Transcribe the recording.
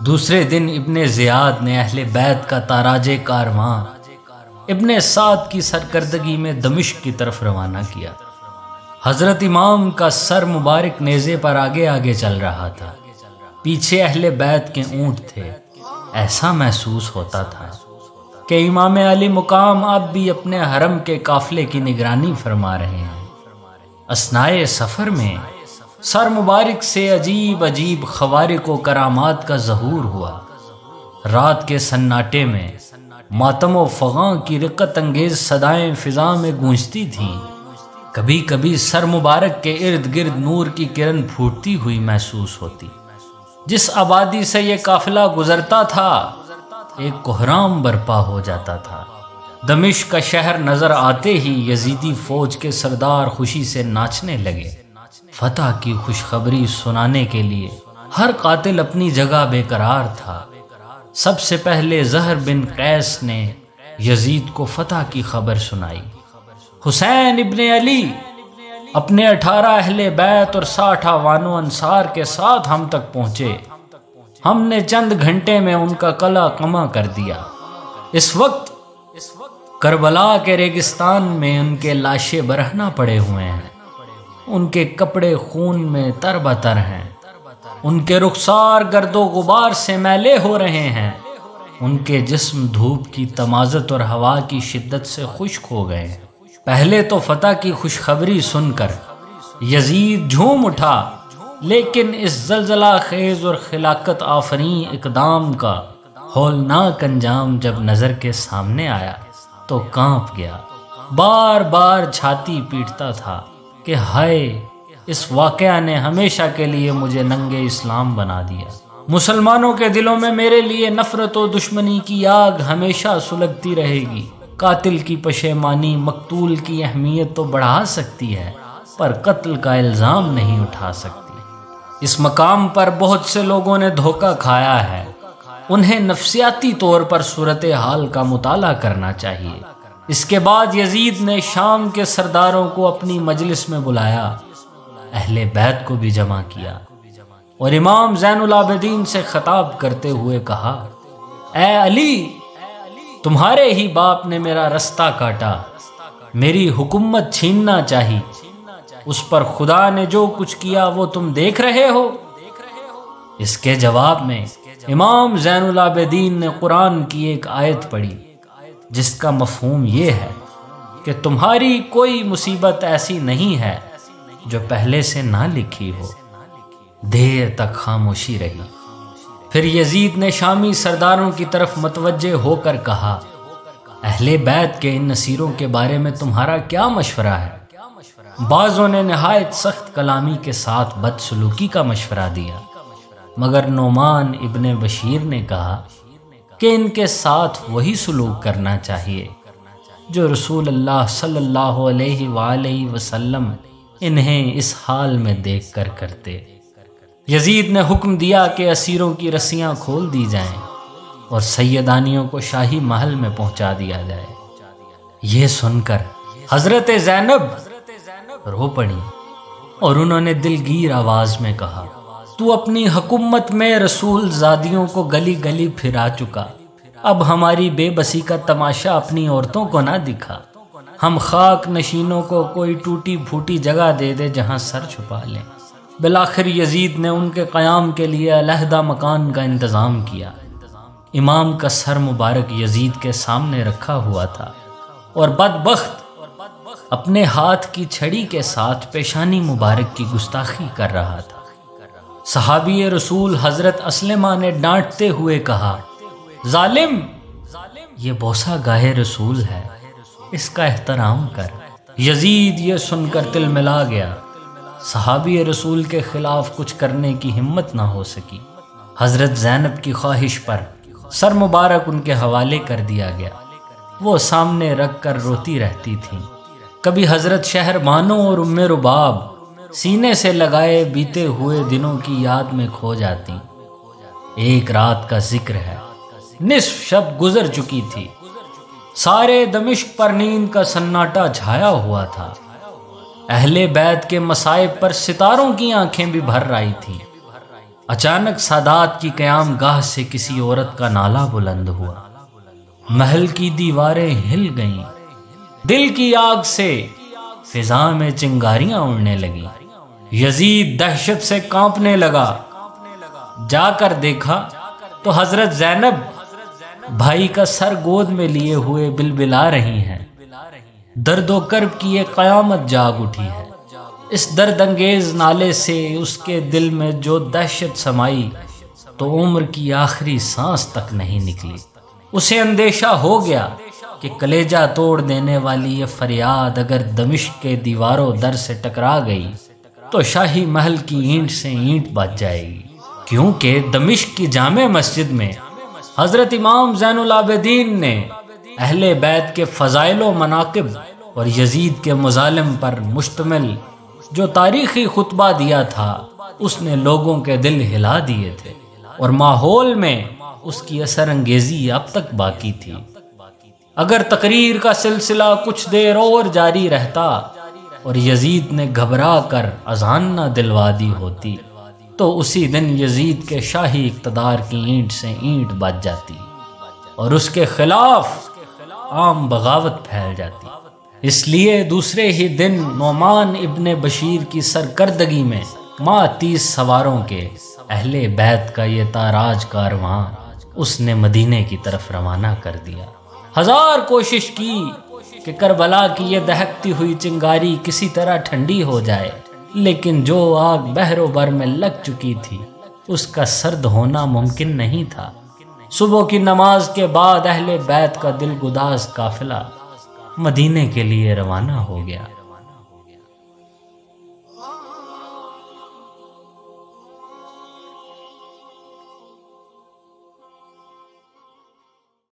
دوسرے دن ابن زیاد نے اہل بیت کا تاراج کارواں ابن سعد کی سرکردگی میں دمشق کی طرف روانہ کیا۔ حضرت امام کا سر مبارک نیزے پر آگے آگے چل رہا تھا، پیچھے اہل بیت کے اونٹ تھے۔ ایسا محسوس ہوتا تھا کہ امام علی مقام اب بھی اپنے حرم کے قافلے کی نگرانی فرما رہے ہیں۔ اثنائے سفر میں سر مبارک سے عجیب عجیب خوارق و کرامات کا ظہور ہوا۔ رات کے سناٹے میں ماتم و فغاں کی رقت انگیز صدائیں فضا میں گونجتی تھیں۔ کبھی کبھی سر مبارک کے ارد گرد نور کی کرن پھوٹتی ہوئی محسوس ہوتی۔ جس آبادی سے یہ قافلہ گزرتا تھا ایک کوہرام برپا ہو جاتا تھا۔ دمشق کا شہر نظر آتے ہی یزیدی فوج کے سردار خوشی سے ناچنے لگے۔ فتح کی خوشخبری سنانے کے لیے ہر قاتل اپنی جگہ بے قرار تھا۔ سب سے پہلے زہر بن قیس نے یزید کو فتح کی خبر سنائی۔ حسین ابن علی اپنے 18 اہل بیت اور 60 اعوان و انصار کے ساتھ ہم تک پہنچے۔ ہم نے چند گھنٹے میں ان کا قلعہ قمع کر دیا۔ اس وقت کربلا کے ریگستان میں ان کے لاشیں برہنہ پڑے ہوئے ہیں، ان کے کپڑے خون میں تر بتر ہیں، ان کے رخسار گرد و غبار سے میلے ہو رہے ہیں، ان کے جسم دھوپ کی تمازت اور ہوا کی شدت سے خشک ہو گئے ہیں۔ پہلے تو فتح کی خوشخبری سن کر یزید جھوم اٹھا، لیکن اس زلزلہ خیز اور خلاقت آفرین اقدام کا ہولناک انجام جب نظر کے سامنے آیا تو کانپ گیا۔ بار بار چھاتی پیٹتا تھا کہ ہائے، اس واقعہ نے ہمیشہ کے لیے مجھے ننگے اسلام بنا دیا۔ مسلمانوں کے دلوں میں میرے لیے نفرت و دشمنی کی آگ ہمیشہ سلگتی رہے گی۔ قاتل کی پشیمانی مقتول کی اہمیت تو بڑھا سکتی ہے، پر قتل کا الزام نہیں اٹھا سکتی۔ اس مقام پر بہت سے لوگوں نے دھوکہ کھایا ہے، انہیں نفسیاتی طور پر صورتحال کا مطالعہ کرنا چاہیے۔ اس کے بعد یزید نے شام کے سرداروں کو اپنی مجلس میں بلایا، اہل بیت کو بھی جمع کیا اور امام زین العابدین سے خطاب کرتے ہوئے کہا، اے علی، تمہارے ہی باپ نے میرا رستہ کاٹا، میری حکومت چھیننا چاہی، اس پر خدا نے جو کچھ کیا وہ تم دیکھ رہے ہو۔ اس کے جواب میں امام زین العابدین نے قرآن کی ایک آیت پڑھی جس کا مفہوم یہ ہے کہ تمہاری کوئی مصیبت ایسی نہیں ہے جو پہلے سے نہ لکھی ہو۔ دیر تک خاموشی رہی۔ پھر یزید نے شامی سرداروں کی طرف متوجہ ہو کر کہا، اہل بیت کے ان اسیروں کے بارے میں تمہارا کیا مشورہ ہے؟ بعضوں نے نہایت سخت کلامی کے ساتھ بدسلوکی کا مشورہ دیا، مگر نعمان ابن بشیر نے کہا کہ ان کے ساتھ وہی سلوک کرنا چاہیے جو رسول اللہ صلی اللہ علیہ وآلہ وسلم انہیں اس حال میں دیکھ کر کرتے۔ یزید نے حکم دیا کہ اسیروں کی رسیاں کھول دی جائیں اور سیدانیوں کو شاہی محل میں پہنچا دیا جائے۔ یہ سن کر حضرت زینب رو پڑی اور انہوں نے دلگیر آواز میں کہا، تو اپنی حکومت میں رسول زادیوں کو گلی گلی پھرا چکا، اب ہماری بے بسی کا تماشا اپنی عورتوں کو نہ دکھا۔ ہم خاک نشینوں کو کوئی ٹوٹی پھوٹی جگہ دے دے جہاں سر چھپا لیں۔ بالآخر یزید نے ان کے قیام کے لیے علیحدہ مکان کا انتظام کیا۔ امام کا سر مبارک یزید کے سامنے رکھا ہوا تھا اور بدبخت اپنے ہاتھ کی چھڑی کے ساتھ پیشانی مبارک کی گستاخی کر رہا تھا۔ صحابی رسول حضرت اسلمہ نے ڈانٹتے ہوئے کہا، ظالم، یہ بوسہ گاہ رسول ہے، اس کا احترام کر۔ یزید یہ سن کر تل ملا گیا۔ صحابی رسول کے خلاف کچھ کرنے کی ہمت نہ ہو سکی۔ حضرت زینب کی خواہش پر سر مبارک ان کے حوالے کر دیا گیا۔ وہ سامنے رکھ کر روتی رہتی تھیں۔ کبھی حضرت شہر بانو اور ام رباب سینے سے لگائے بیتے ہوئے دنوں کی یاد میں کھو جاتی۔ ایک رات کا ذکر ہے، نصف شب گزر چکی تھی، سارے دمشق پر نیند کا سناٹا چھایا ہوا تھا۔ اہل بیت کے مصائب پر ستاروں کی آنکھیں بھی بھر رہی تھیں۔ اچانک سادات کی قیام گاہ سے کسی عورت کا نالہ بلند ہوا، محل کی دیواریں ہل گئیں، دل کی آگ سے فضا میں چنگاریاں اڑنے لگیں۔ یزید دہشت سے کانپنے لگا، جا کر دیکھا تو حضرت زینب بھائی کا سر گود میں لیے ہوئے بلبلا رہی ہیں۔ درد و کرب کی یہ قیامت جاگ اٹھی ہے۔ اس درد انگیز نالے سے اس کے دل میں جو دہشت سمائی تو عمر کی آخری سانس تک نہیں نکلی۔ اسے اندیشہ ہو گیا کہ کلیجہ توڑ دینے والی یہ فریاد اگر دمشق کے دیواروں در سے ٹکرا گئی تو شاہی محل کی اینٹ سے اینٹ بچ جائے گی، کیونکہ دمشق کی جامع مسجد میں حضرت امام زین العابدین نے اہل بیت کے فضائل و مناقب اور یزید کے مظالم پر مشتمل جو تاریخی خطبہ دیا تھا، اس نے لوگوں کے دل ہلا دیے تھے اور ماحول میں اس کی اثر انگیزی اب تک باقی تھی۔ اگر تقریر کا سلسلہ کچھ دیر اور جاری رہتا اور یزید نے گھبرا کر اذان نہ دلوا دی ہوتی تو اسی دن یزید کے شاہی اقتدار کی اینٹ سے اینٹ بچ جاتی اور اس کے خلاف عام بغاوت پھیل جاتی۔ اس لیے دوسرے ہی دن نعمان ابن بشیر کی سرکردگی میں 30 سواروں کے اہل بیت کا یہ تاراج کارواں اس نے مدینے کی طرف روانہ کر دیا۔ ہزار کوشش کی کہ کربلا کی یہ دہکتی ہوئی چنگاری کسی طرح ٹھنڈی ہو جائے، لیکن جو آگ بحر و بر میں لگ چکی تھی اس کا سرد ہونا ممکن نہیں تھا۔ صبح کی نماز کے بعد اہل بیت کا دل گداز قافلہ مدینے کے لیے روانہ ہو گیا۔